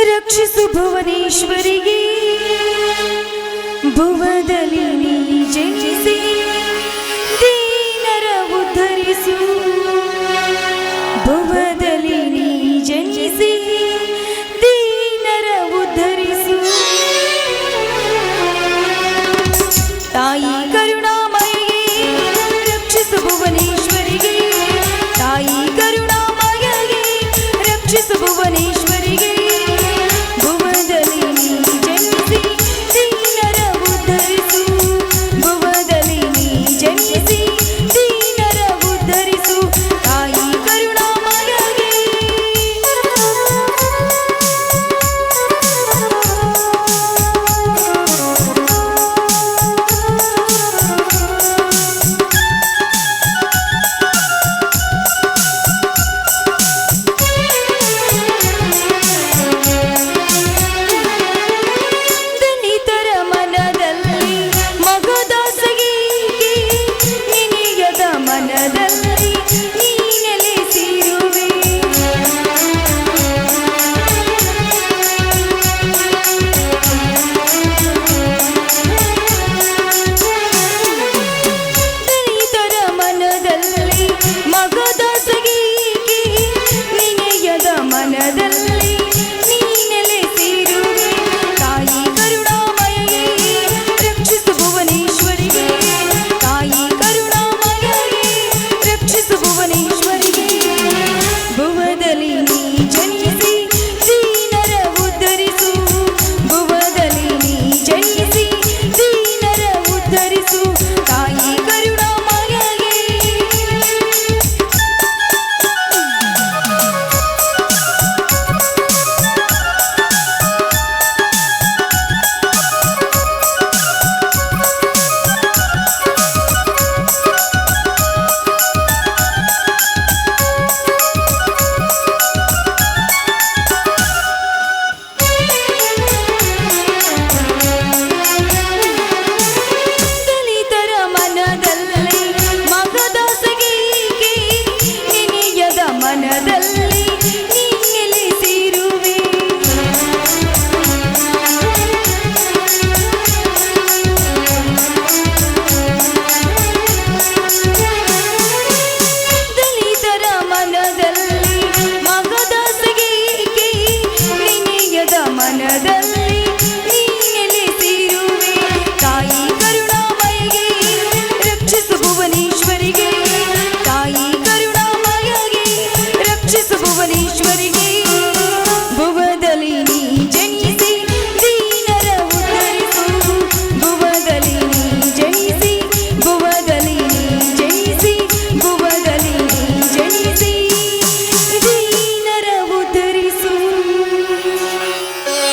ರಕ್ಷಿಸು ಭುವನೇಶ್ವರಿಗೆ ಭುವದಲ್ಲಿ ನೀ ಜನಿಸಿ ದೀನರ ಉದ್ಧರಿಸು ಭುವದಲ್ಲಿ ನೀ ಜನಿಸಿ ದೀನರ ಉದ್ಧರಿಸು ತಾಯಿ ಕರುಣಾಮಯಿಗೆ ರಕ್ಷಿಸು ಭುವನೇಶ್ವರಿಗೆ ತಾಯಿ ಕರುಣಾಮಯಿಗೆ ರಕ್ಷಿಸು ಭುವನೇಶ್ವರಿಗೆ ಭುವದಲ್ಲಿ ನೀ ಜನಿಸಿ ದೀನರ ಉದ್ಧರಿಸು ಭುವದಲ್ಲಿ ನೀ ಜನಿಸಿ ದೀನರ ಉದ್ಧರಿಸು ತಾಯಿ ಕರುಣಾಮಯಿಗೆ ದಲಿತರ ಮನದಲ್ಲಿ ಮಗದಾಸಗಿ ನಿನಿಯದ ಮನದಲ್ಲಿ ನೀ ನೆಲೆಸಿರುವೆ ದಲಿತರ ಮನದಲ್ಲಿ ಮಗದಾಸಗಿ ನಿನಿಯದ ಮನದಲ್ಲಿ ನೀ ನೆಲೆಸಿರುವೆ ತಾಯಿ ಕರುಣಾಮಯಿಗೆ ರಕ್ಷಿಸು ಭುವನೇಶ್ವರಿಗೆ ತಾಯಿ ಕರುಣಾಮಯಿಗೆ ರಕ್ಷಿಸು ಭುವನೇಶ್ವರಿಗೆ ಭುವದಲ್ಲಿ ನೀ ಜನಿಸಿ ದೀನರ ಉದ್ಧರಿಸು ಭುವದಲ್ಲಿ ನೀ ಜನಿಸಿ ದೀನರ ಉದ್ಧರಿಸು ತಾಯಿ ಕರುಣಾಮಯಿಗೆ ದಲಿತರ ಮನದಲ್ಲಿ ಮಗದಾಸಗಿ ನಿನಿಯದ ಮನದಲ್ಲಿ ನೀ ನೆಲೆಸಿರುವೆ ದಲಿತರ ಮನದಲ್ಲಿ ಮಗದಾಸಗಿ ನಿನಿಯದ ಮನದಲ್ಲಿ ನೀ ನೆಲೆಸಿರುವೆ ತಾಯಿ ಕರುಣಾಮಯಿಗೆ ರಕ್ಷಿಸು ಭುವನೇಶ್ವರಿಗೆ ತಾಯಿ ಕರುಣಾಮಯಿಗೆ ರಕ್ಷಿಸು ಭುವನೇಶ್ವರಿಗೆ